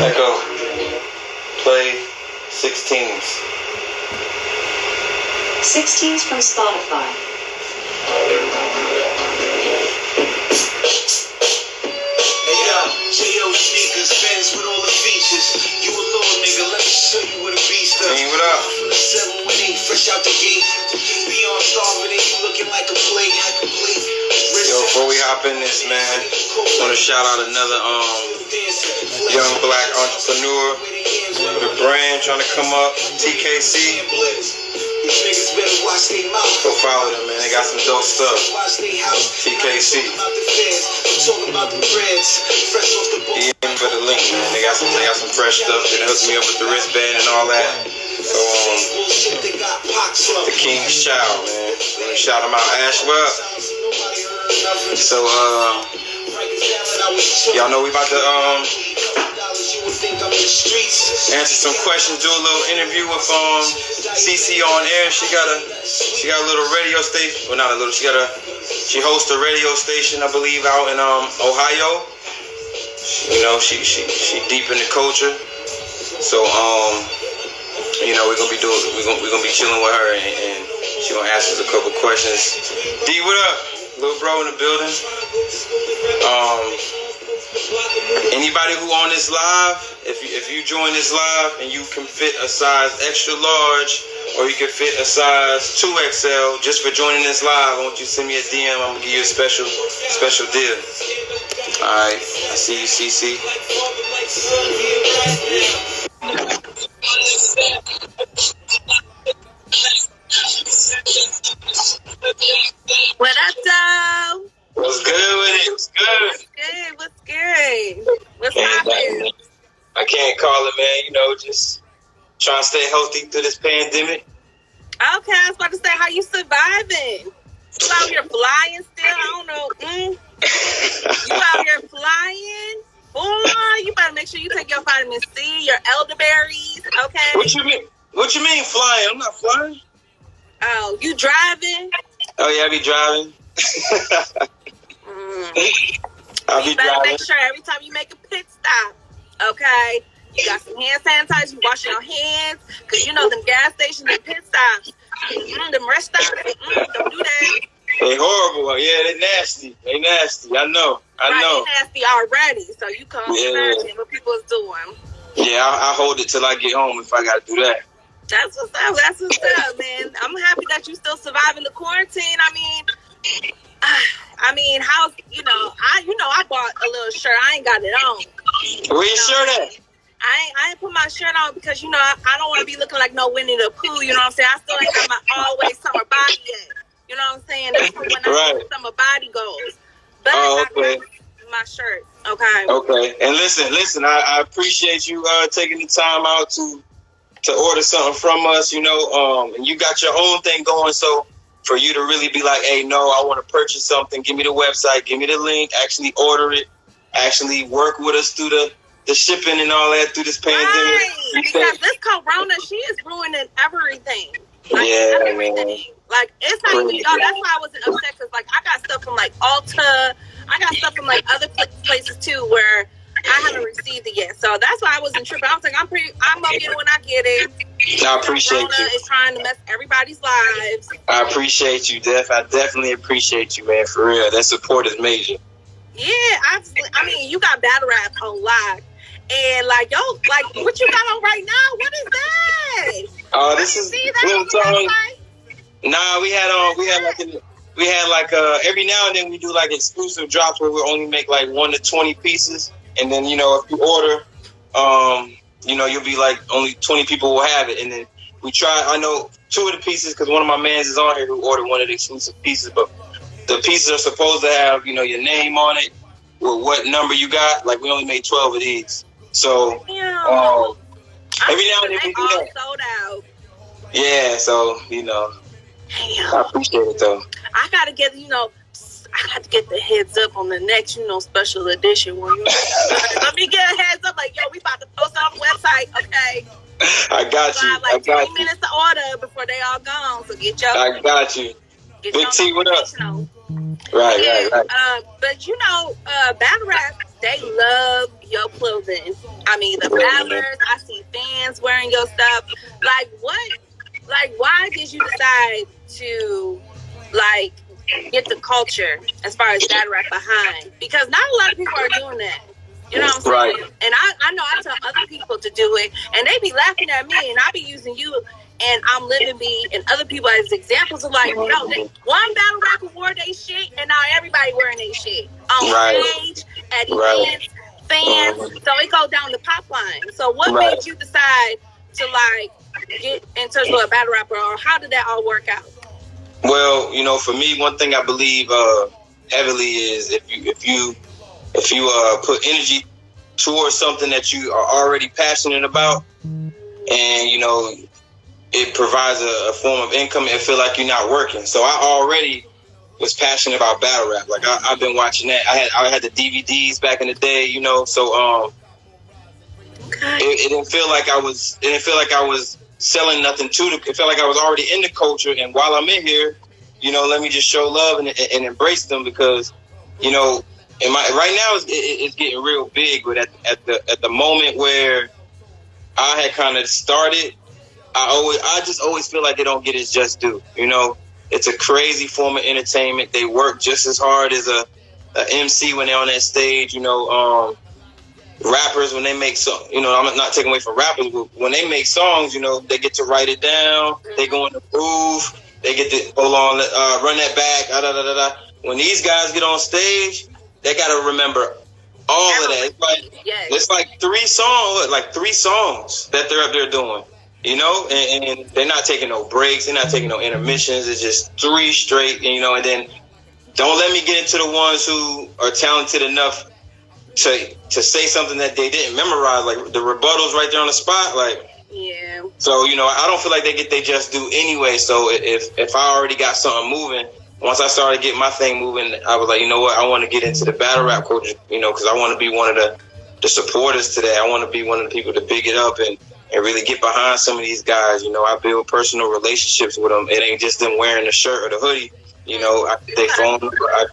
Echo. Play 16s. 16s from Spotify. J.O. sneakers, Benz with all the features. You a little nigga, let me show you what a beast does. Hey, what up? From the 718, fresh out the gate. Beyond starving, you looking like a plate. Yo, before we hop in this, man, want to shout out another young black entrepreneur with a brand trying to come up, TKC. Go follow them, man. They got some dope stuff. TKC. DM for the link, man. They got some fresh stuff. They hooked me up with the wristband and all that. So the King's Child, man. Want to shout him out, Ashwell. So y'all know we about to answer some questions, do a little interview with CC on air. She got a little radio station. Well, not a little. She hosts a radio station, I believe, out in Ohio. You know, she deep in the culture. So you know, we're gonna be chilling with her, and she gonna ask us a couple questions. D, what up? Little bro in the building. Anybody who on this live, if you join this live and you can fit a size extra large or you can fit a size 2XL just for joining this live, I want you to send me a DM. I'm gonna give you a special deal. Alright, I see you, CC. What up, though? What's good with it? What's good? What's good? What's happening? I can't call it, man. You know, just trying to stay healthy through this pandemic. Okay, I was about to say, how you surviving? You out here flying still? I don't know. You out here flying? Boy, you better make sure you take your vitamin C, your elderberries, okay? What you mean? What you mean flying? I'm not flying. Oh, you driving? Oh, yeah, I be driving. You better make sure every time you make a pit stop, okay, you got some hand sanitizer, you wash your hands, because you know them gas stations and pit stops, them rest stops, don't do that. They horrible. Yeah, they nasty. I know. They nasty already, so you come imagine what people is doing. Yeah, I hold it till I get home if I got to do that. That's what's up, man. I'm happy that you still surviving the quarantine. I mean, how's, I bought a little shirt. I ain't got it on. Where your shirt at? I ain't put my shirt on because, I don't want to be looking like no Winnie the Pooh, you know what I'm saying? I still ain't got my always summer body yet. You know what I'm saying? That's when I summer body goes. But I got my shirt, okay? Okay. And listen, I appreciate you taking the time out to order something from us, and you got your own thing going, so for you to really be like, hey, no, I want to purchase something, give me the website, give me the link, actually order it, actually work with us through the shipping and all that through this pandemic. Right, because this corona, she is ruining everything. Like, everything. Man. Like, it's not even, that's why I wasn't upset, because, like, I got stuff from, like, Ulta, I got stuff from, like, other places, too, where I haven't received it yet. So that's why I wasn't tripping. I was like, I'm gonna get it when I get it. I appreciate corona you. Is trying to mess everybody's lives. I appreciate you, Def. I definitely appreciate you, man, for real. That support is major. Yeah, I mean, you got battle rap on lock. And, like, what you got on right now? What is that? Oh, this is little song. Nah, we had every now and then we do like exclusive drops where we only make like 1 to 20 pieces, and then if you order, you'll be like only 20 people will have it, and then we try. I know 2 of the pieces because one of my mans is on here who ordered one of the exclusive pieces, but the pieces are supposed to have your name on it with what number you got. Like we only made 12 of these, so every now and then we do that. Sold out. Yeah, so I appreciate it though. I gotta get the heads up on the next, special edition one. Let me get a heads up, like, yo, we about to post on the website, okay? I got you. Like 20 minutes to order before they all gone, so get your. I got you. Big T, what up? Right. Right. But battle rap, they love your clothing. I mean, the battlers, I see fans wearing your stuff. Like, what? Like, why did you decide to, like, get the culture as far as battle rap behind? Because not a lot of people are doing that. You know what I'm saying? Right. And I know I tell other people to do it, and they be laughing at me, and I be using you and I'm Living B and other people as examples of like, no, one battle rapper wore they shit, and now everybody wearing they shit on stage, at events, fans. So it goes down the pop line. So what made you decide to like get in touch with a battle rapper, or how did that all work out? Well, you know, for me, one thing I believe heavily is if you put energy towards something that you are already passionate about, and you know it provides a form of income, and feel like you're not working. So I already was passionate about battle rap. Like I've been watching that. I had the DVDs back in the day, you know. So it didn't feel like I was selling nothing to the. It felt like I was already in the culture, and while I'm in here, you know, let me just show love and embrace them, because, you know, right now it's getting real big. But at the moment where I had kind of started, I just always feel like they don't get its just due. You know, it's a crazy form of entertainment. They work just as hard as a MC when they're on that stage. You know, rappers, when they make songs, you know, I'm not taking away from rappers, but when they make songs, you know, they get to write it down. They go in the groove. They get to hold on, run that back. Da, da, da, da. When these guys get on stage, they got to remember all of that. It's like three songs that they're up there doing. You know, and they're not taking no breaks. They're not taking no intermissions. It's just three straight, you know, and then don't let me get into the ones who are talented enough to say something that they didn't memorize, like the rebuttals right there on the spot. Like, yeah. So, you know, I don't feel like they get they just do anyway. So if I already got something moving, once I started getting my thing moving, I was like, you know what, I want to get into the battle rap culture, you know, because I want to be one of the supporters today. I want to be one of the people to big it up and really get behind some of these guys. You know, I build personal relationships with them. It ain't just them wearing the shirt or the hoodie. You know, they phone them,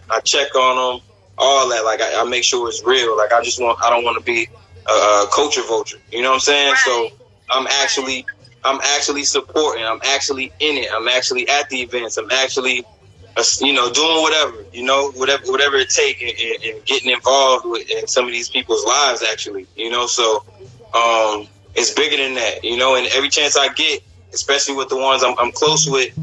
I check on them, all that. Like, I make sure it's real. Like, I don't want to be a culture vulture. You know what I'm saying? Right. So I'm actually supporting. I'm actually in it. I'm actually at the events. I'm actually, you know, doing whatever, you know, whatever it takes, and getting involved in some of these people's lives, actually, you know. So it's bigger than that, you know. And every chance I get, especially with the ones I'm close with,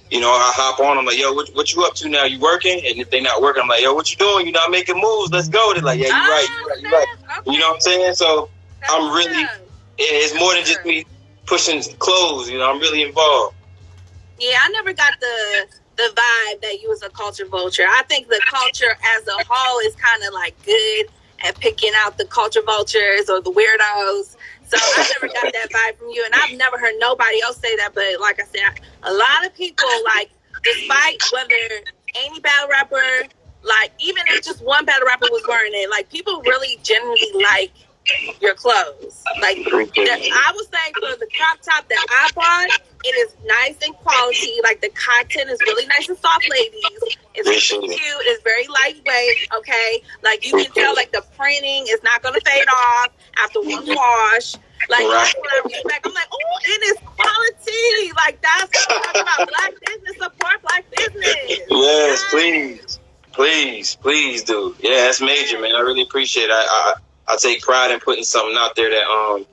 you know, I hop on. I'm like, yo, what you up to now? You working? And if they not working, I'm like, yo, what you doing? You not making moves? Let's go. They're like, yeah, you're right. Okay. You know what I'm saying? So I'm really, it's more than just me pushing clothes. You know, I'm really involved. Yeah, I never got the vibe that you was a culture vulture. I think the culture as a whole is kind of like good at picking out the culture vultures or the weirdos. So I never got that vibe from you, and I've never heard nobody else say that. But like I said, a lot of people, like, despite whether any battle rapper, like, even if just one battle rapper was wearing it, like, people really genuinely like your clothes. Like, I would say for the crop top that I bought, it is nice and quality. Like, the content is really nice and soft, ladies. It's really cute. It's very lightweight, okay? Like, you can tell, like, the printing is not going to fade off after one wash. Like, that's what I respect. I'm like, oh, it is quality. Like, that's what I'm talking about. Black business, support black business. Yes, please do. Yeah, that's major, man. I really appreciate it. I take pride in putting something out there that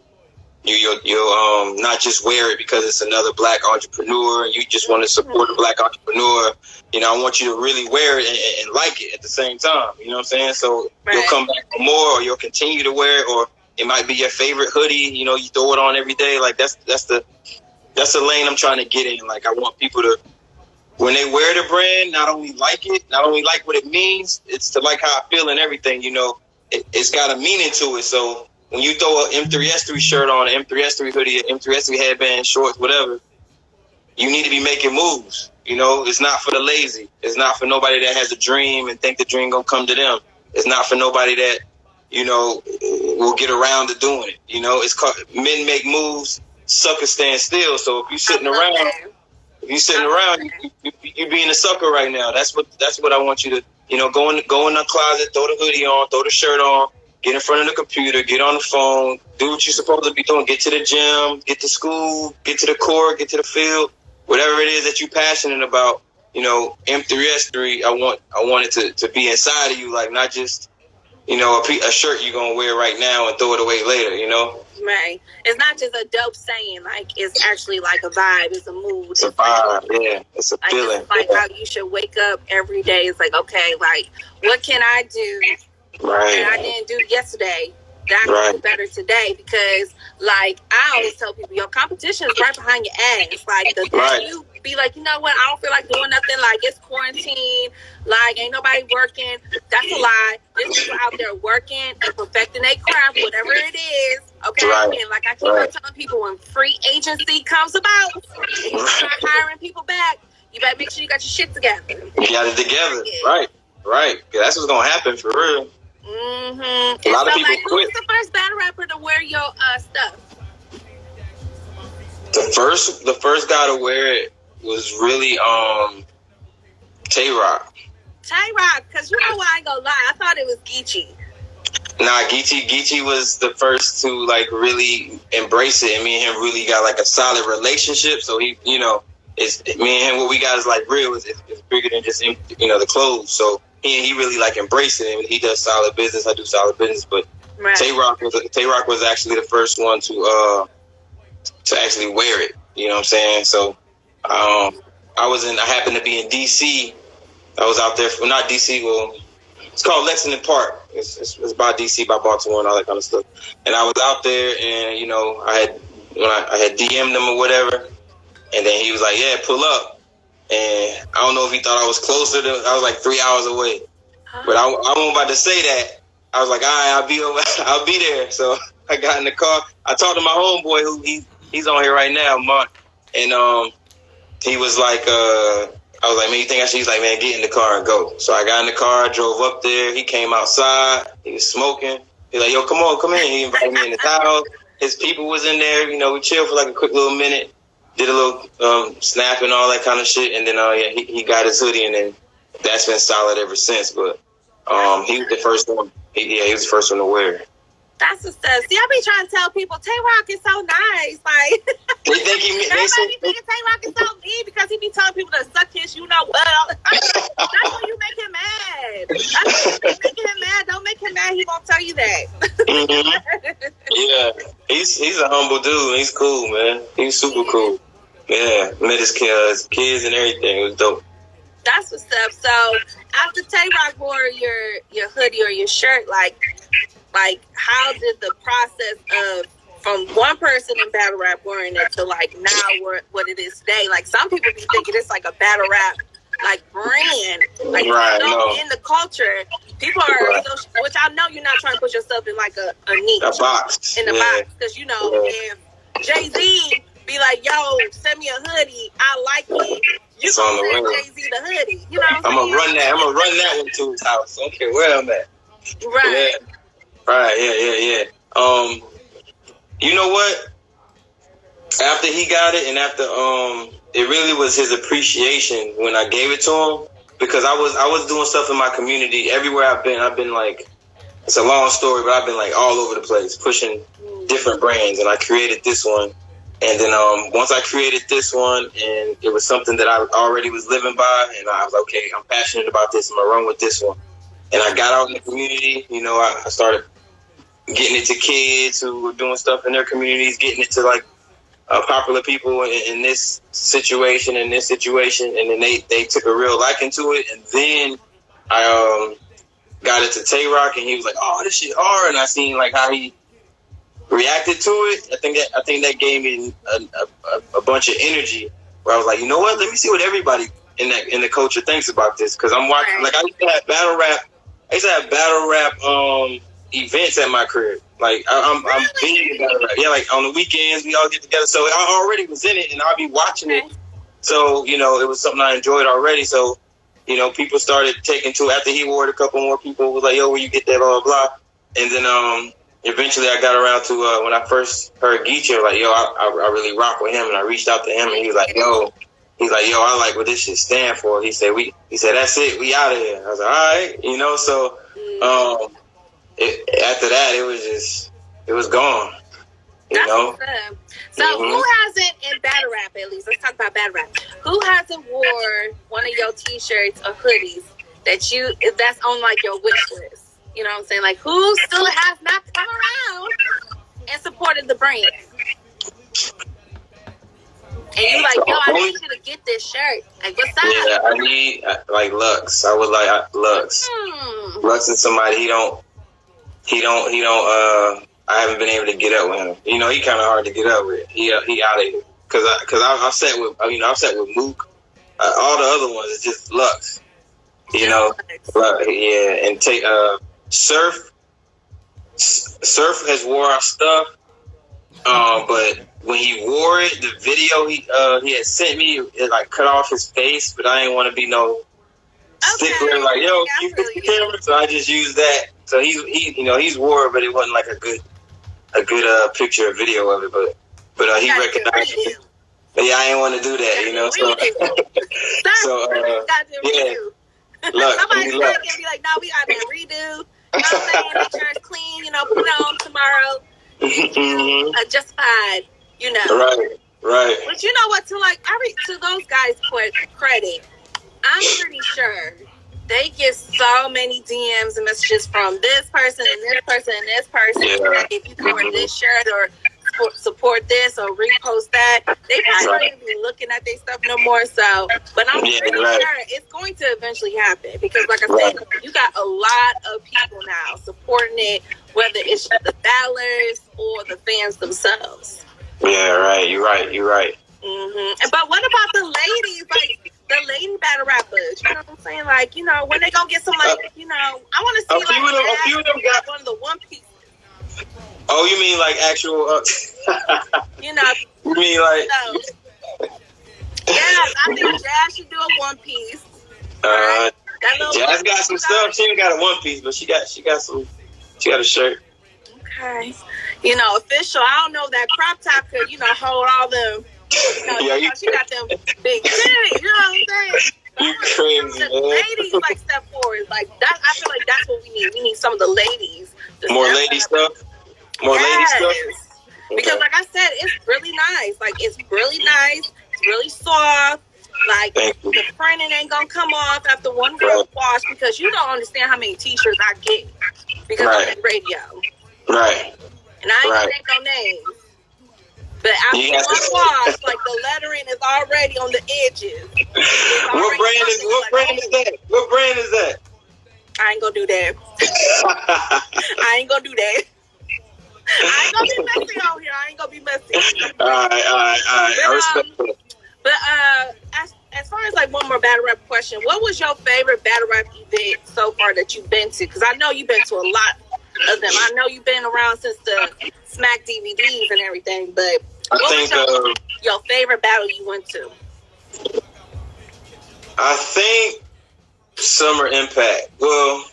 you'll not just wear it because it's another black entrepreneur and you just want to support a black entrepreneur. You know, I want you to really wear it and like it at the same time. You know what I'm saying? So you'll come back for more, or you'll continue to wear it, or it might be your favorite hoodie. You know, you throw it on every day. Like, that's the lane I'm trying to get in. Like, I want people to, when they wear the brand, not only like it, not only like what it means, it's to like how I feel and everything. You know, it's got a meaning to it. So when you throw an M3S3 shirt on, an M3S3 hoodie, an M3S3 headband, shorts, whatever, you need to be making moves. You know, it's not for the lazy. It's not for nobody that has a dream and think the dream gonna come to them. It's not for nobody that, you know, will get around to doing it. You know, it's called men make moves, suckers stand still. So if you're sitting around, you're being a sucker right now. That's what I want you to, you know, go in the closet, throw the hoodie on, throw the shirt on, get in front of the computer, get on the phone, do what you're supposed to be doing. Get to the gym, get to school, get to the court, get to the field, whatever it is that you're passionate about. You know, M3S3. I want it to be inside of you, like not just, you know, a shirt you're gonna wear right now and throw it away later. You know. Right. It's not just a dope saying. Like, it's actually like a vibe. It's a mood. It's a vibe. Yeah. It's a like, feeling. It's like how you should wake up every day. It's like, okay, like, what can I do that I didn't do yesterday that I can do better today? Because, like, I always tell people, your competition is right behind your ass. Like, the day you be like, you know what, I don't feel like doing nothing. Like, it's quarantine. Like, ain't nobody working. That's a lie. There's people out there working and perfecting their craft, whatever it is. Okay? And like I keep on telling people, when free agency comes about and you start hiring people back, you better make sure you got your shit together. You got it together. Right. That's what's going to happen for real. Mm-hmm. A lot of people like, quit. Who's the first battle rapper to wear your stuff? The first guy to wear it was really Tay-Rock. Tay-Rock, because you know what, I ain't gonna lie, I thought it was Geechee. Nah, Geechee was the first to like really embrace it, and me and him really got like a solid relationship. So he, you know, it's me and him. What we got is like real. It's bigger than just, you know, the clothes. So he really like embraced it, and he does solid business. I do solid business, but Tay-Rock was actually the first one to actually wear it. You know what I'm saying? So I happened to be in DC. I was out there not DC. Well, it's called Lexington Park. It's by DC, by Baltimore, and all that kind of stuff. And I was out there, and you know, I had DM'd him or whatever, and then he was like, "Yeah, pull up." And I don't know if he thought I was closer to. I was like 3 hours away, but I wasn't about to say that. I was like, "All right, I'll be there." So I got in the car. I talked to my homeboy, who he's on here right now, Mark, and he was like, I was like, man, you think I should? He's like, man, get in the car and go. So I got in the car, drove up there. He came outside. He was smoking. He's like, yo, come in. He invited me in his house. His people was in there. You know, we chilled for like a quick little minute. Did a little snap and all that kind of shit. And then he got his hoodie, and then that's been solid ever since. But he was the first one. He was the first one to wear it. That's what's up. See, I be trying to tell people Tay-Rock is so nice. Like, they think everybody thinking Tay-Rock is so mean because he be telling people to suck his, you know what? That's when you make him mad. That's when you be making him mad. Don't make him mad. He won't tell you that. Yeah, he's a humble dude. He's cool, man. He's super cool. Yeah, met his kids and everything. It was dope. That's what's up. So after Tay-Rock wore your hoodie or your shirt, like how did the process of from one person in battle rap wearing it to like now what it is today? Like, some people be thinking it's like a battle rap like brand, like in the culture. People are which I know you're not trying to put yourself in like a niche, a box, box, because you know if Jay-Z be like, yo, send me a hoodie, I like it. You gonna send Jay-Z the hoodie, you know what I'm gonna run that one to his house. I don't care where I'm at. Right. Yeah. Right, yeah. You know what? After he got it, and after it really was his appreciation when I gave it to him, because I was doing stuff in my community everywhere I've been like, it's a long story, but I've been like all over the place pushing different brands, and I created this one. And then once I created this one, and it was something that I already was living by, and I was like, okay, I'm passionate about this, I'm gonna run with this one. And I got out in the community, you know, I started getting it to kids who were doing stuff in their communities, getting it to like popular people in this situation, and then they took a real liking to it. And then I got it to Tay-Rock, and he was like, "Oh, this shit hard," and I seen like how he reacted to it. I think that gave me a bunch of energy where I was like, you know what? Let me see what everybody in the culture thinks about this, because I'm watching. Like, I used to have battle rap events at my crib. Like, I'm big in battle rap. Yeah, like on the weekends we all get together. So I already was in it, and I'll be watching it. So, you know, it was something I enjoyed already. So, you know, people started taking to it. After he wore it, a couple more people was like, yo, where you get that, blah, blah, blah. And then eventually I got around to when I first heard Geechee, I was like, yo, I really rock with him. And I reached out to him, and he was like, yo, I like what this shit stand for. He said, that's it, we out of here. I was like, all right, you know. So after that, it was gone. You know? So who hasn't, in battle rap at least, let's talk about battle rap. Who hasn't wore one of your t-shirts or hoodies that's on like your wish list? You know what I'm saying? Like, who still has not come around and supported the brand? And you like, yo, I need you to get this shirt. Like, what's up? Yeah, I need like Lux. I would like Lux. Lux is somebody he don't. I haven't been able to get up with him. You know, he kind of hard to get up with. He out of here because I'm set with. I'm set with Mook. All the other ones is just Lux. You know, yeah, and take Surf. Surf has wore our stuff, but when he wore it, the video he had sent me, it like cut off his face, but I didn't want to be no stickler. Like, yo, you put the camera, so I just used that. So he's wore it, but it wasn't like a good picture or video of it. But he recognized it. But yeah, I didn't want to do that, you know. Somebody's gonna be like, no, we got to redo. You know what I'm saying? Make sure it's clean. You know, put it on tomorrow. Justified. You know. Right. But you know what? To those guys' credit, I'm pretty sure they get so many DMs and messages from this person and this person and this person. Yeah. If you can wear this shirt or support this or repost that, they probably won't be looking at their stuff no more. So, but I'm pretty sure it's going to eventually happen because, like I said, you got a lot of people now supporting it, whether it's the ballers or the fans themselves. Yeah, right. You're right. Mm-hmm. But what about the ladies? Like the lady battle rappers, you know what I'm saying? Like, you know, when they gonna get some, like, you know, I want to see a few of them got one of the One Piece. Oh, you mean like actual? You know. You mean like? Yes, I think Jazz should do a One Piece. Right? Jazz got some stuff. She ain't got a One Piece, but she got some. She got a shirt. Okay. You know, official. I don't know if that crop top could, you know, hold all them. You know, she got them big titties. You know what I'm saying? You crazy, man. Ladies like step forward. Like that. I feel like that's what we need. We need some of the ladies. More lady stuff. Lady stuff. Because, like I said, it's really nice. Like it's really nice. It's really soft. Like the printing ain't gonna come off after one girl wash because you don't understand how many t-shirts I get because I'm in radio. Right. And I ain't gonna make no names. But after one wash, like the lettering is already on the edges. What brand is that? What brand is that? I ain't gonna do that. I ain't gonna be messy out here. I ain't gonna be messy. All right. I respect that. But as far as like one more battle rap question, what was your favorite battle rap event so far that you've been to? Because I know you've been to a lot of them. I know you've been around since the Smack DVDs and everything, but what was your favorite battle you went to? I think Summer Impact. Well,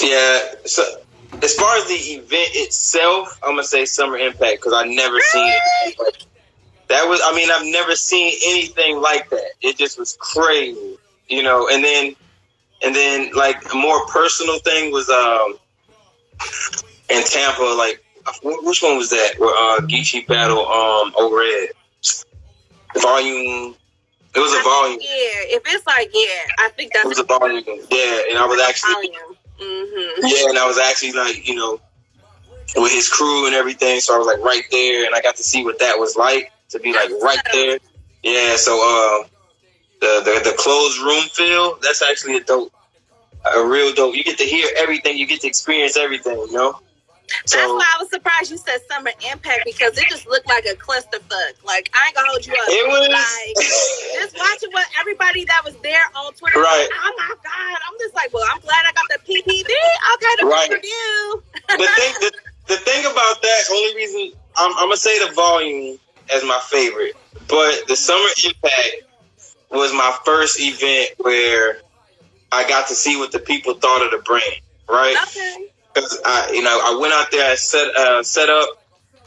yeah. So as far as the event itself, I'm gonna say Summer Impact because I never seen it. Like, that was. I mean, I've never seen anything like that. It just was crazy, you know. And then like a more personal thing was in Tampa. Like, which one was that? Where Geechee battle O-Red volume. It was a volume. Yeah, if it's like I think that's. It was a volume. Yeah, and I was actually. Mm-hmm. Yeah, and I was actually like, you know, with his crew and everything. So I was like right there, and I got to see what that was like to be like right there. Yeah, so the closed room feel, that's actually a real dope. You get to hear everything, you get to experience everything, you know. So, that's why I was surprised you said Summer Impact because it just looked like a clusterfuck. Like I ain't gonna hold you up. It was like just watching what everybody that was there on Twitter. Right. Like, oh my god! I'm just like, well, I'm glad I got the PPD. Okay, the review. The thing about that, only reason I'm gonna say the volume as my favorite, but the Summer Impact was my first event where I got to see what the people thought of the brand. Right. Okay. Because I went out there, I set up,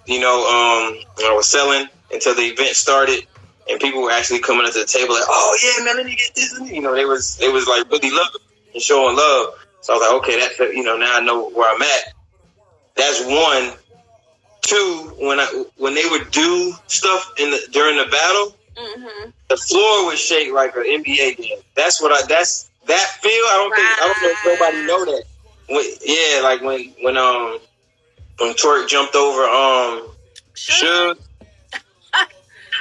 I was selling until the event started, and people were actually coming up to the table like, oh yeah, man, let me get this. You know, they was like really loving and showing love. So I was like, okay, that, you know, now I know where I'm at. That's one. Two, when they would do stuff during the battle, the floor would shake like an NBA game. That's that feel. I don't know if nobody know that. Like when Twerk jumped over Suge.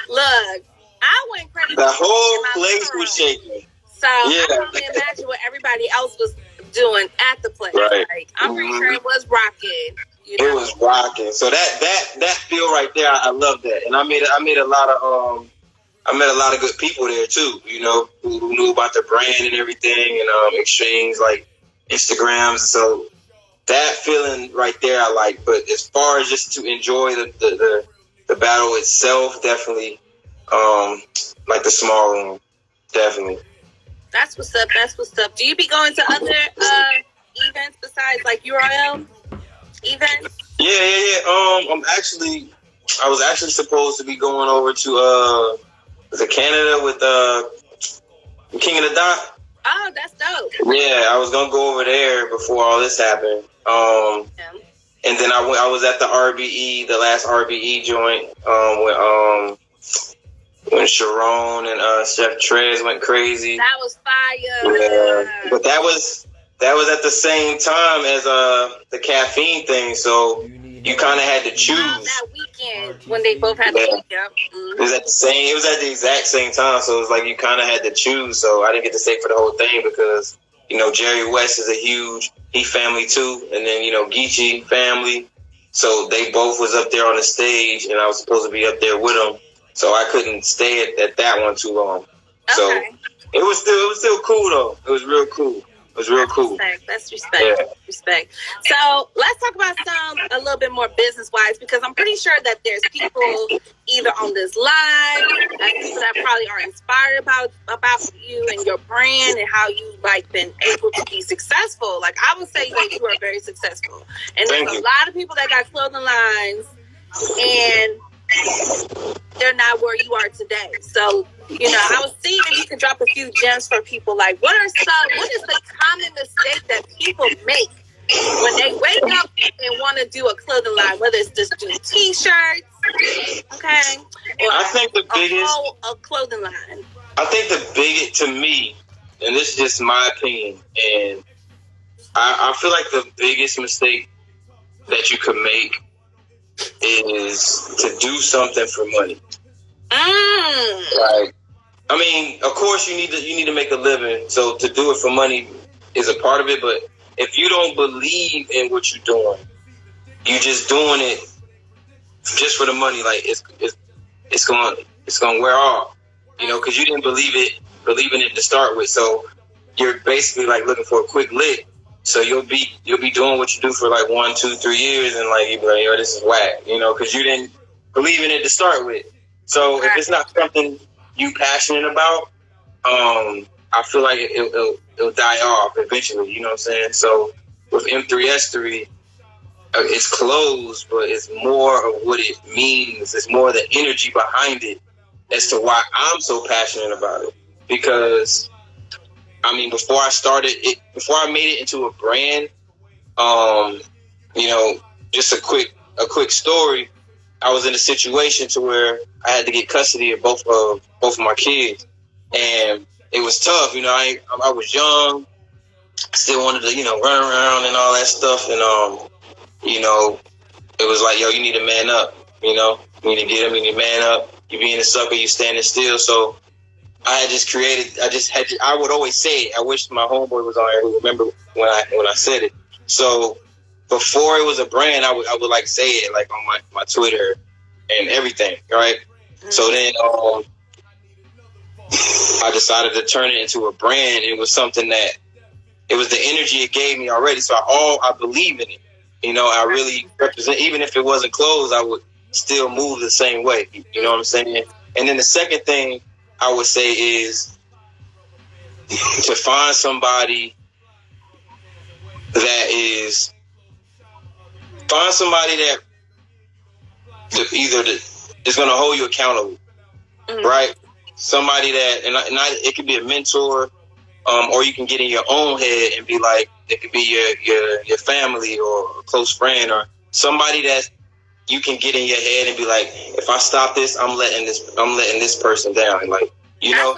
Look, I went crazy. The whole place was shaking. So I can only imagine what everybody else was doing at the place. Right. Like, I'm pretty sure it was rocking. You know? It was rocking. So that feel right there, I love that. And I met a lot of good people there too, you know, who knew about the brand and everything, and exchange like Instagrams. So that feeling right there, I like. But as far as just to enjoy the battle itself, definitely like the small room, definitely. That's what's up. That's what's up. Do you be going to other events besides like URL events? Yeah. I was actually supposed to be going over to Canada with King of the Dot. Oh, that's dope. Yeah, I was gonna go over there before all this happened. And then I was at the RBE, the last RBE joint, when Sharon and Chef Trez went crazy. That was fire. Yeah, but that was at the same time as the caffeine thing, so you kind of had to choose. That weekend when they both had to wake up. It was at the exact same time, so it was like you kind of had to choose. So I didn't get to stay for the whole thing because, you know, Jerry West is a huge family too, and then, you know, Geechee family. So they both was up there on the stage, and I was supposed to be up there with them. So I couldn't stay at that one too long. Okay. So it was still cool though. It was real cool. It was real cool. That's respect. Yeah. Respect. So let's talk about a little bit more business wise, because I'm pretty sure that there's people either on this live, people that probably are inspired about you and your brand and how you like been able to be successful. Like I would say that you are very successful, and there's a lot of people that got clothing lines and they're not where you are today. So, you know, I was seeing if you could drop a few gems for people. Like, what is the common mistake that people make when they wake up and want to do a clothing line, whether it's just do t-shirts, okay, or I think the biggest a clothing line. I think the biggest, to me, and this is just my opinion, and I feel like the biggest mistake that you could make is to do something for money. Like, I mean, of course you need to make a living, so to do it for money is a part of it, but if you don't believe in what you're doing, you just doing it just for the money, like it's going to wear off, you know, because you didn't believe in it to start with. So you're basically like looking for a quick lick. So you'll be doing what you do for like 1, 2, 3 years, and like you'll be like, yo, this is whack, you know, because you didn't believe in it to start with. So if it's not something you passionate about, I feel like it'll die off eventually. You know what I'm saying? So with M3S3, it's closed, but it's more of what it means. It's more the energy behind it as to why I'm so passionate about it. Because I mean, before I made it into a brand, you know, just a quick story. I was in a situation to where I had to get custody of both of my kids, and it was tough. You know, I was young, still wanted to, you know, run around and all that stuff, and you know, it was like, yo, you need to man up. You know, you need to get him. You need to man up. You being a sucker, you standing still. So I would always say it. I wish my homeboy was on here who remember when I said it. So before it was a brand, I would like say it like on my Twitter and everything, right? So then I decided to turn it into a brand. It was something that it was the energy it gave me already. So I believe in it. You know, I really represent, even if it wasn't clothes, I would still move the same way. You know what I'm saying? And then the second thing I would say is to find somebody that is is going to hold you accountable, right? Somebody that, and it could be a mentor, or you can get in your own head and be like, it could be your family or a close friend or somebody that you can get in your head and be like, if I stop this, I'm letting this person down. Like, you know,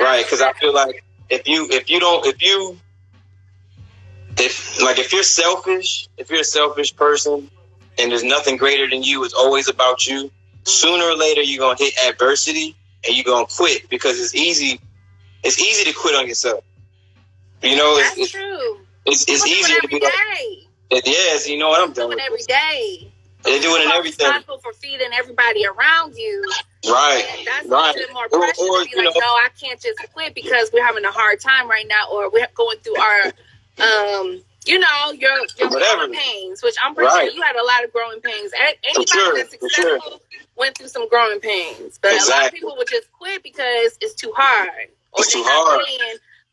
right? Because I feel like if you're selfish, if you're a selfish person and there's nothing greater than you, it's always about you. Sooner or later, you're gonna hit adversity and you're gonna quit because it's easy. It's easy to quit on yourself. You know, that's true. It's easy to be like, yes, you know what I'm doing every day. They're doing it in everything. Responsible for feeding everybody around you. Right. And that's a bit more pressure to be like, no, I can't just quit because we're having a hard time right now, or we're going through our, your growing pains, which I'm pretty sure you had a lot of growing pains. Anybody that's successful went through some growing pains, but a lot of people would just quit because it's too hard, or it's too hard.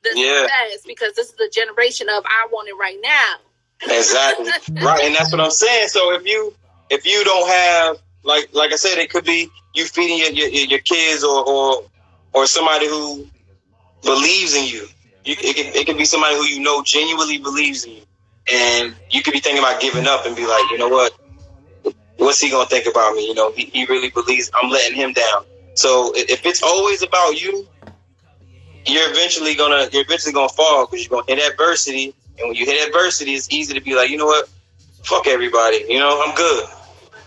The success because this is the generation of I want it right now. Exactly. Right, and that's what I'm saying. So if you don't have like I said, it could be you feeding your kids or somebody who believes in you. It could be somebody who you know genuinely believes in you, and you could be thinking about giving up and be like, you know what? What's he gonna think about me? You know, he really believes I'm letting him down. So if it's always about you, you're eventually gonna fall because you're gonna hit adversity, and when you hit adversity, it's easy to be like, you know what? Fuck everybody. You know, I'm good.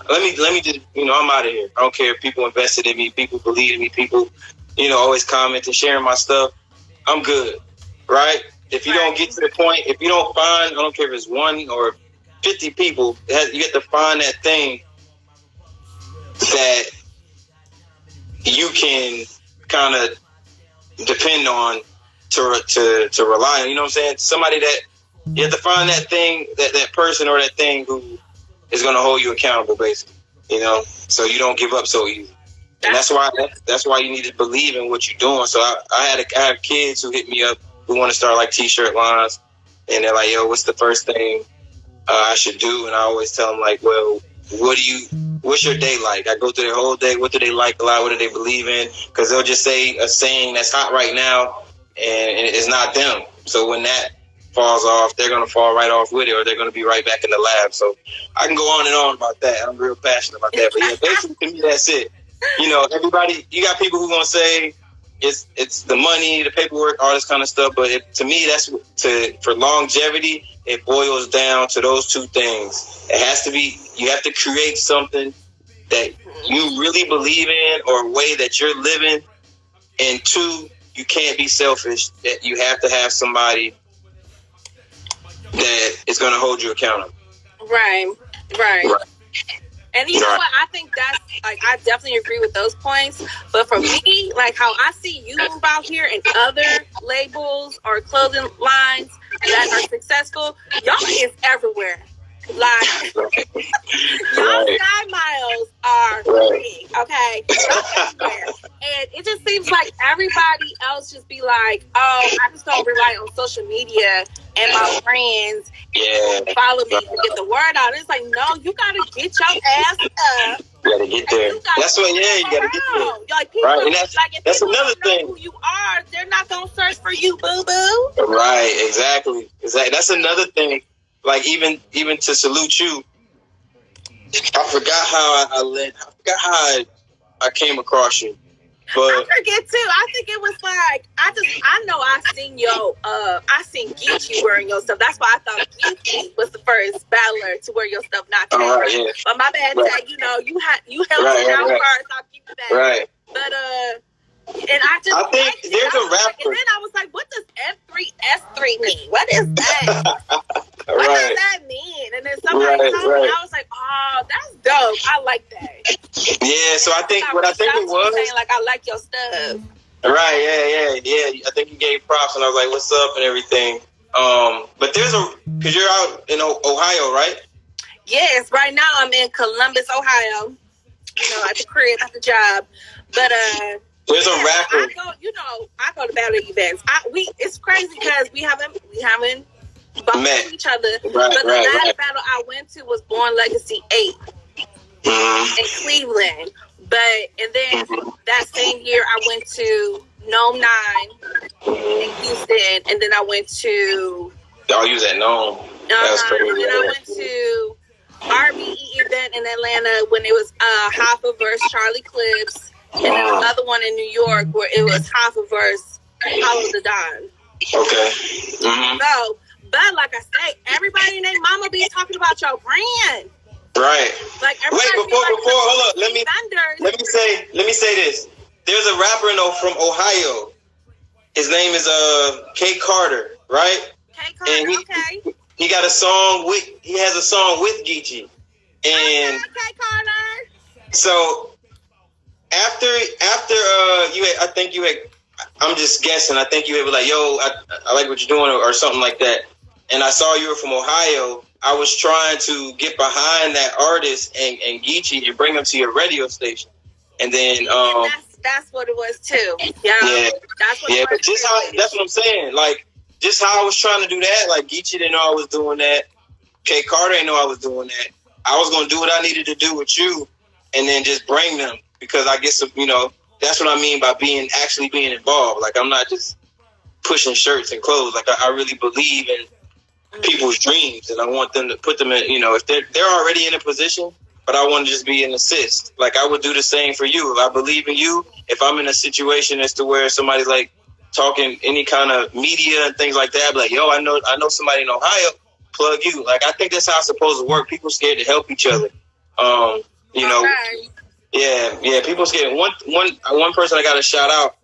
Let me just, you know, I'm out of here. I don't care if people invested in me, people believe in me, people, you know, always comment and sharing my stuff. I'm good, right? If you don't get to the point, if you don't find, I don't care if it's 1 or 50 people, you get to find that thing that you can kind of depend on to rely on. You know what I'm saying? Somebody that you have to find that thing, that person or that thing who is going to hold you accountable, basically. You know, so you don't give up so easy. And that's why you need to believe in what you're doing. So I have kids who hit me up who want to start like t-shirt lines, and they're like, "Yo, what's the first thing I should do?" And I always tell them like, "Well, what's your day like?" I go through their whole day. What do they like a lot? What do they believe in? Because they'll just say a saying that's hot right now, and it's not them. So when that falls off, they're going to fall right off with it, or they're going to be right back in the lab. So I can go on and on about that. I'm real passionate about that. But yeah, basically to me, that's it. You know, everybody, you got people who going to say it's the money, the paperwork, all this kind of stuff. But to me, for longevity, it boils down to those two things. It has to be, you have to create something that you really believe in, or a way that you're living. And two, you can't be selfish. That you have to have somebody that is going to hold you accountable. Right. And you know what? I think that's, like, I definitely agree with those points. But for me, like how I see you move out here and other labels or clothing lines that are successful, y'all is everywhere. Like, y'all Sky Miles are big, okay? Y'all everywhere. And it just seems like everybody else just be like, oh, I just don't rely on social media and my friends follow me to get the word out. It's like, no, you gotta get your ass up. You gotta get there. That's what, you gotta get there. Like, people, right, and that's another thing. Who you are, they're not gonna search for you, boo boo. Right, exactly. That's another thing. Like, even to salute you, I forgot how I came across you. But I forget too. I think it was like I know I seen Geechee wearing your stuff. That's why I thought Geechee was the first battler to wear your stuff, not Taylor. Yeah. But my bad, Tag. You know, you held it down first. I'll keep it back. Right. But and I think there's a rapper. And then I was like, what does M3S3 mean? What is that? What does that mean? And then somebody told me, I was like, oh, that's dope. I like that. Yeah, so I think it was saying, like, I like your stuff. Right, yeah. I think you gave props, and I was like, what's up and everything. But because you're out in Ohio, right? Yes, right now I'm in Columbus, Ohio. You know, at the crib, at the job. But there's a rapper. I go to battle events. It's crazy because we haven't bumped each other. But the last battle I went to was Born Legacy 8 in Cleveland. And then that same year I went to Gnome 9 in Houston, and then I went to. Oh, you was at Gnome. That's crazy. And then I went to RBE event in Atlanta when it was Hoffa versus Charlie Clips, and then another one in New York where it was Hoffa versus Hollow the Don. Okay. So, but like I say, everybody and their mama be talking about your brand. Right. Like wait, before hold up, let me say this. There's a rapper from Ohio. His name is K Carter, right? K Carter, and he got a song he has a song with Geechee. And K Carter. So after I think you had, I'm just guessing, I think you had like, yo, I like what you're doing or something like that. And I saw you were from Ohio. I was trying to get behind that artist and Geechee and bring him to your radio station. And then that's what it was too. Yeah. That's what it was. But that's what I'm saying. Like, just how I was trying to do that, like Geechee didn't know I was doing that. K Carter didn't know I was doing that. I was gonna do what I needed to do with you and then just bring them, because I guess, that's what I mean by being involved. Like, I'm not just pushing shirts and clothes. Like, I really believe in people's dreams, and I want them to put them in, if they're already in a position, but I want to just be an assist. Like, I would do the same for you. If I believe in you, if I'm in a situation as to where somebody's like talking any kind of media and things like that, I'd be like, yo, I know somebody in Ohio, plug you. Like, I think that's how it's supposed to work. People scared to help each other. Yeah, people scared. One person I got to shout out,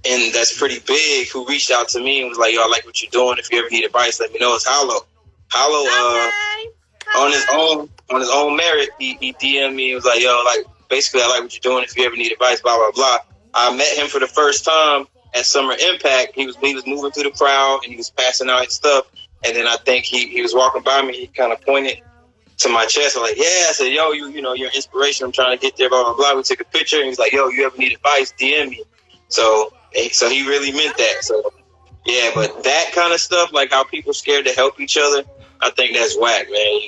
and that's pretty big, who reached out to me and was like, yo, I like what you're doing. If you ever need advice, let me know. It's Hollow. On his own merit, he DM'd me and was like, yo, like, basically, I like what you're doing. If you ever need advice, blah, blah, blah. I met him for the first time at Summer Impact. He was moving through the crowd and he was passing out his stuff. And then I think he was walking by me. He kind of pointed to my chest. I'm like, yeah. I said, yo, you're an inspiration. I'm trying to get there, blah, blah, blah. We took a picture and he's like, yo, you ever need advice, DM me. So he really meant that. So, yeah, but that kind of stuff, like how people scared to help each other, I think that's whack, man.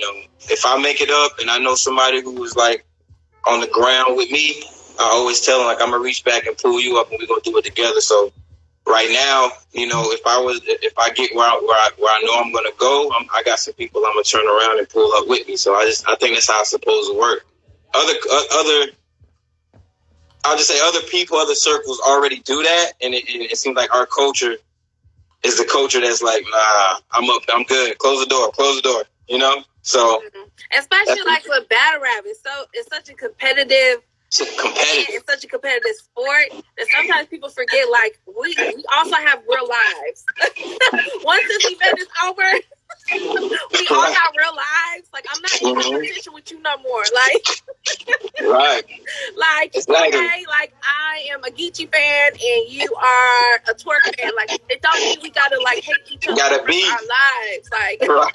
If I make it up and I know somebody who was like on the ground with me, I always tell them, like, I'm gonna reach back and pull you up and we're gonna do it together. So right now, if I get where I know I'm gonna go, I got some people I'm gonna turn around and pull up with me. So I think that's how it's supposed to work. I'll just say other people, other circles already do that, and it seems like our culture is the culture that's like, nah, I'm good. Close the door. So especially like with battle rap, it's such a competitive. It's such a competitive sport that sometimes people forget, like, we also have real lives. Once this event is over, we all got real lives. Like, I'm not in competition with you no more. Like, right. Like, exactly. Okay, like, I am a Geechee fan and you are a twerk fan. Like, it don't mean we gotta, like, hate each other gotta be our lives. Like, right.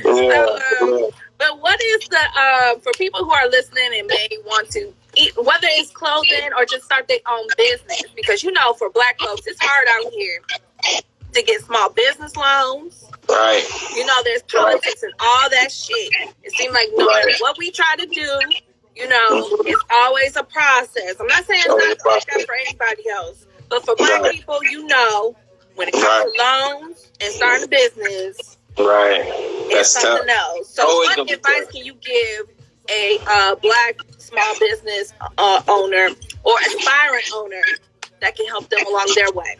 So, but what is the for people who are listening and may want to eat, whether it's clothing or just start their own business, because for Black folks it's hard out here to get small business loans. Right. There's politics and all that shit. It seems like no matter what we try to do, it's always a process. I'm not saying it's not like that for anybody else, but for Black people, when it comes to loans and starting a business. Right. That's something else. So what advice can you give a Black small business owner or aspiring owner that can help them along their way?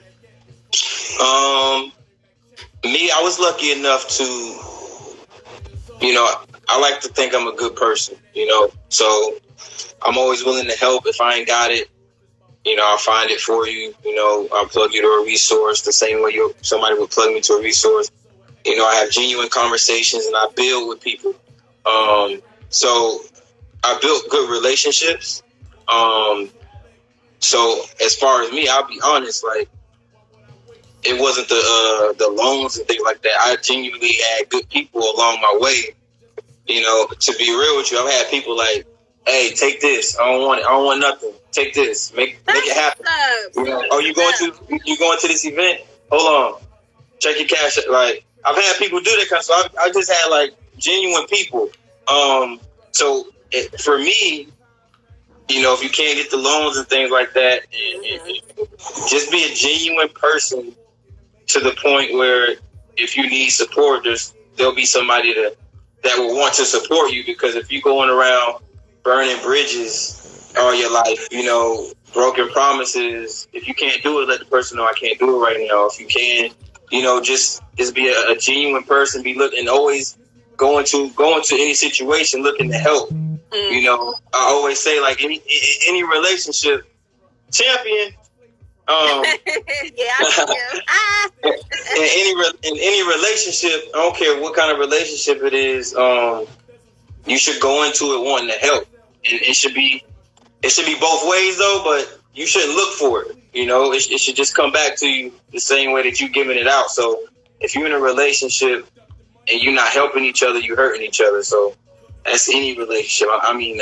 Me, I was lucky enough to, I like to think I'm a good person, so I'm always willing to help. If I ain't got it, I'll find it for you. I'll plug you to a resource the same way somebody would plug me to a resource. I have genuine conversations and I build with people. So I built good relationships. So as far as me, I'll be honest, like, it wasn't the loans and things like that. I genuinely had good people along my way. To be real with you, I've had people like, hey, take this. I don't want nothing. Take this. Make it happen. Oh, you going to this event? Hold on. Check your cash. Like, I've had people do that kind of stuff. I just had like genuine people. So for me, you know, if you can't get the loans and things like that, just be a genuine person to the point where if you need support, there'll be somebody that will want to support you. Because if you're going around burning bridges all your life, you know, broken promises, if you can't do it, let the person know I can't do it right now. If you can, you know, just be a genuine person, be looking, always going to any situation looking to help. You know, I always say, like, any relationship, champion. Yeah, I do. in any relationship, I don't care what kind of relationship it is, you should go into it wanting to help, and it should be both ways though. But you shouldn't look for it. You know, it should just come back to you the same way that you're giving it out. So if you're in a relationship and you're not helping each other, you're hurting each other. So that's any relationship. I mean,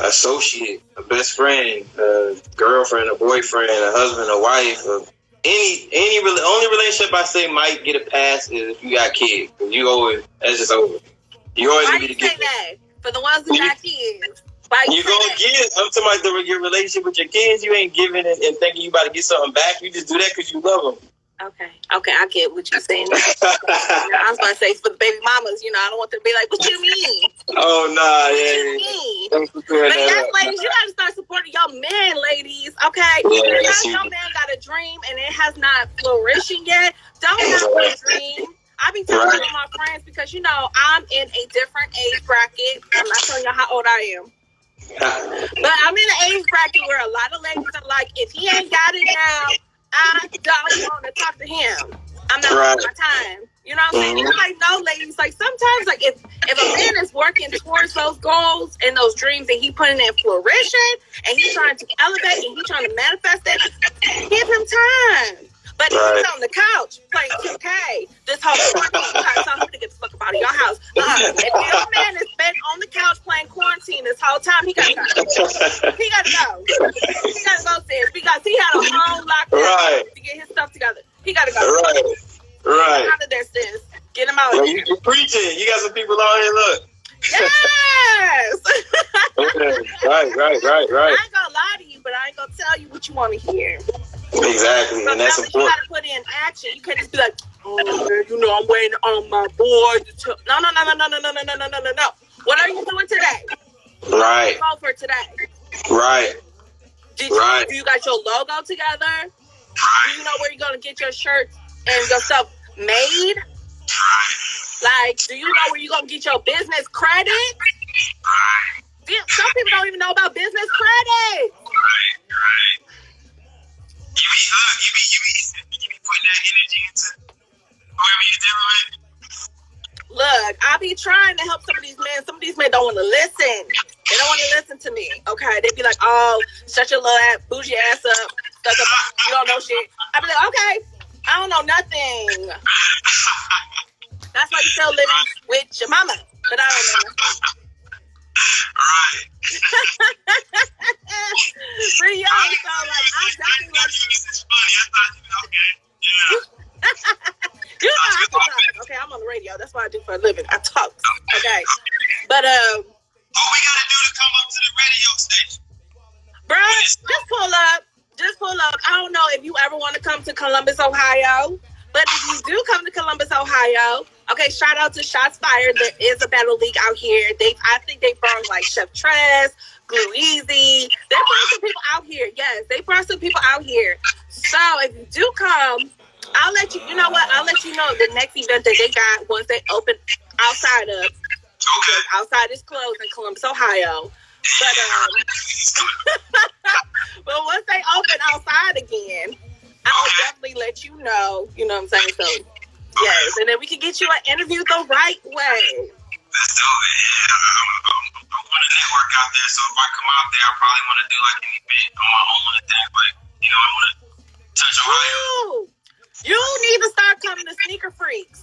associate, a best friend, a girlfriend, a boyfriend, a husband, a wife. Only relationship I say might get a pass is if you got kids. That's just over. You always Why gonna do be you say that? For the ones who got kids. You gonna get. I'm talking about your relationship with your kids. You ain't giving and thinking you about to get something back. You just do that because you love them. Okay, I get what you're saying. I was about to say for the baby mamas, you know, I don't want them to be like, what you mean? Oh, nah, yeah. But yes, ladies, you gotta start supporting your men, ladies, okay? Yeah, because your man got a dream and it has not flourishing yet, don't have a dream. I be telling all my friends because, you know, I'm in a different age bracket. I'm not telling you how old I am. But I'm in an age bracket where a lot of ladies are like, if he ain't got it now, I don't want to talk to him. I'm not wasting my time. You know what I'm saying? It's like, no, ladies. Like, sometimes, like, if a man is working towards those goals and those dreams and he putting in fruition and he's trying to elevate and he's trying to manifest it, give him time. But if he's on the couch playing 2K this whole quarantine, you gotta tell him to get the fuck up out of your house. If your man has been on the couch playing quarantine this whole time, he gotta go. He gotta go, sis, because he had a whole lockdown to get his stuff together. He gotta go. Right. Get out of there, sis. Get him out of there. You're preaching. You got some people out here, look. Yes! Right. I ain't gonna lie to you, but I ain't gonna tell you what you want to hear. Exactly, and that's important. You gotta put in action. You can't just be like, oh, man, you know, I'm waiting on my boy to... No. What are you doing today? Right. Go for today. Right. Do you got your logo together? Do you know where you're gonna get your shirts and your stuff made? Like, do you know where you're gonna get your business credit? Some people don't even know about business credit. Right. You be putting that energy into whoever you're dealing with. Look, I be trying to help some of these men. Some of these men don't want to listen. They don't want to listen to me. Okay, they be like, "Oh, shut your little ass, bougie ass up. You don't know shit." I be like, "Okay, I don't know nothing." That's why you still living with your mama, but I don't know nothing. Right. Pretty young, so like I definitely like. This is funny. I thought, okay, yeah. You know I can talk. Okay, I'm on the radio. That's what I do for a living. I talk. Okay, but what we gotta do to come up to the radio station, bro? Just pull up. I don't know if you ever want to come to Columbus, Ohio. But if you do come to Columbus, Ohio, okay, shout out to Shots Fired. There is a battle league out here. I think they brought like Chef Trez, Glue Easy. They brought some people out here. Yes, they brought some people out here. So if you do come, I'll let you. You know what? I'll let you know the next event that they got once they open outside of. Okay. Outside is closed in Columbus, Ohio. But once they open outside again, I'll definitely let you know. You know what I'm saying? So, yes. And then we can get you an interview the right way. Let's do it. I want to network out there. So if I come out there, I probably want to do like an event on my own and things. Like, you know, I want to touch Ohio. You need to start coming to Sneaker Freaks.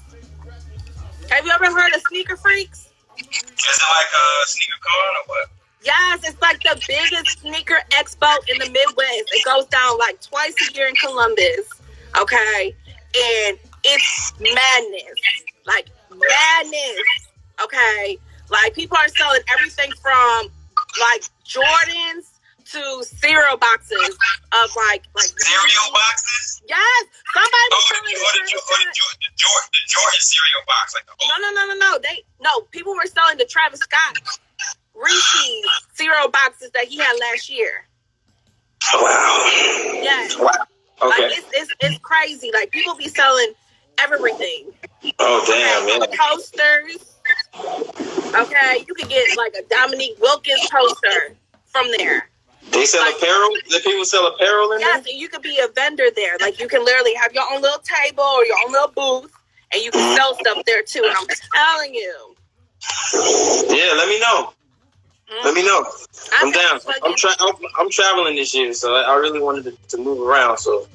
Have you ever heard of Sneaker Freaks? Is it like a sneaker con or what? Yes, it's like the biggest sneaker expo in the Midwest. It goes down like twice a year in Columbus, okay? And it's madness, like madness, okay? Like people are selling everything from like Jordans to cereal boxes of like cereal boxes. Yes, somebody was selling the Jordan cereal box, like No. People were selling the Travis Scott Reese's cereal boxes that he had last year. Wow. Yes. Wow. Okay. Like it's crazy. Like people be selling everything. Oh damn, man. Posters. Okay, you could get like a Dominique Wilkins poster from there. They sell apparel? Do people sell apparel in there? Yes, and you could be a vendor there. Like you can literally have your own little table or your own little booth, and you can sell stuff there too. And I'm telling you. Yeah, let me know. Let me know. I'm down. I'm traveling this year, so I really wanted to move around. So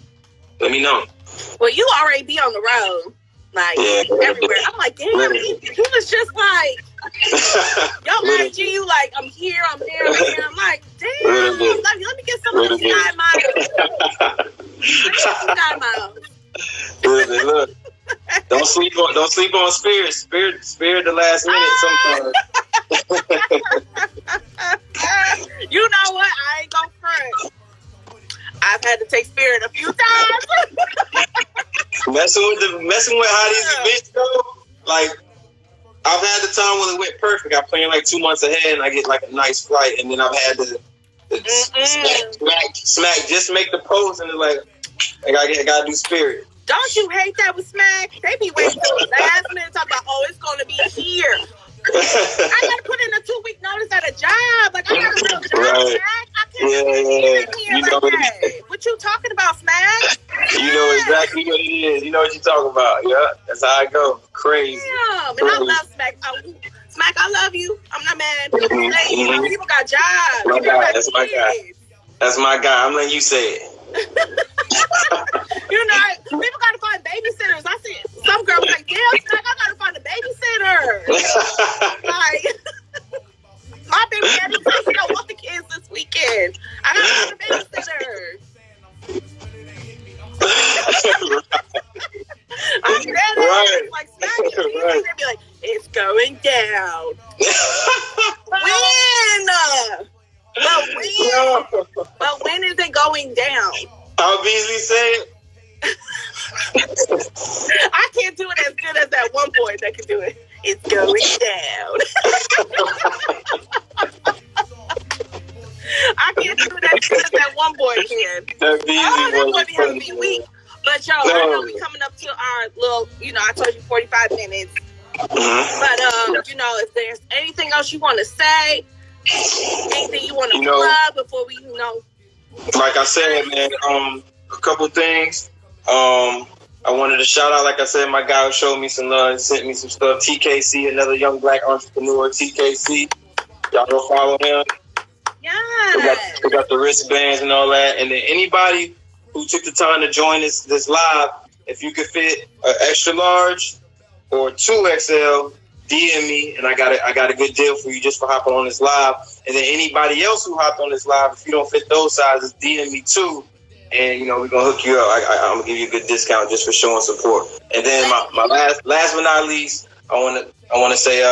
let me know. Well, you already be on the road, like everywhere. I'm like, damn, he was just like, yo, IG, you like, I'm here, I'm there, I'm here. I'm like, damn, let me get some of those Sky Miles. Sky Miles. Look. Don't sleep on Spirit. Spirit the last minute sometimes. You know what? I ain't gonna front. I've had to take Spirit a few times. messing with how these events go. Like I've had the time when it went perfect. I plan like 2 months ahead and I get like a nice flight, and then I've had to smack just make the post, and it's like I gotta do Spirit. Don't you hate that with Smack? They be waiting till the last minute talking about, oh, it's gonna be here. I gotta put in a 2-week notice at a job. Like I gotta tell job, right. Smack. I can't be in here you know like that. What you talking about, Smack? You know exactly what it is. You know what you're talking about. Yeah, that's how I go. Crazy. Damn, and I love Smack. Smack, I love you. I'm not mad. People got jobs. My guy. That's my guy. That's my guy. I'm letting you say it. You know, people gotta find babysitters. I see some girls like, damn, Smack, I gotta find a babysitter. Like, my baby daddy says he don't want the kids this weekend. I gotta find a babysitter. I'm dead ass. Like, Smack, right. Be like, it's going down. When? But when is it going down? How Beasley say it? I can't do it as good as that one boy that can do it. It's going down. I can't do it as good as that one boy can. That Beasley boy be having me weak. But y'all, I know we coming up to our little, I told you 45 minutes. Mm-hmm. But if there's anything else you want to say, anything you want to plug before we, Like I said, man, a couple things. I wanted to shout out, like I said, my guy who showed me some love and sent me some stuff. TKC, another young black entrepreneur, TKC. Y'all go follow him. Yeah. We got the wristbands and all that. And then anybody who took the time to join this live, if you could fit an extra large or 2XL, DM me, and I got a good deal for you just for hopping on this live. And then anybody else who hopped on this live, if you don't fit those sizes, DM me too. And we're gonna hook you up. I'm gonna give you a good discount just for showing support. And then my last but not least, I wanna say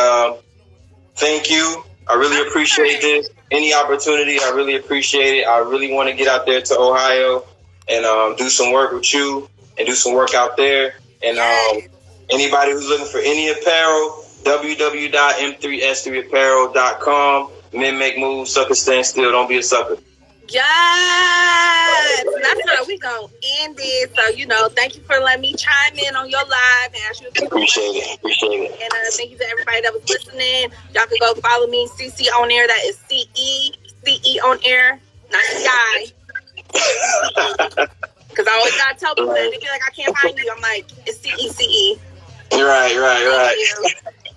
thank you. I really appreciate this. Any opportunity, I really appreciate it. I really want to get out there to Ohio and do some work with you and do some work out there. And anybody who's looking for any apparel, www.m3s3apparel.com. Men make moves, suckers stand still. Don't be a sucker. Yes, that's how we gonna end it. So thank you for letting me chime in on your live and ask you a few questions. Appreciate it. And thank you to everybody that was listening. Y'all can go follow me, CC on air. That is CE on air, not Sky. Because I always gotta tell people that they be like, I can't find you. I'm like, it's CE. Right.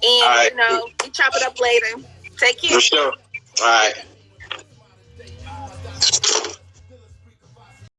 And we chop it up later. Take care. For sure. All right.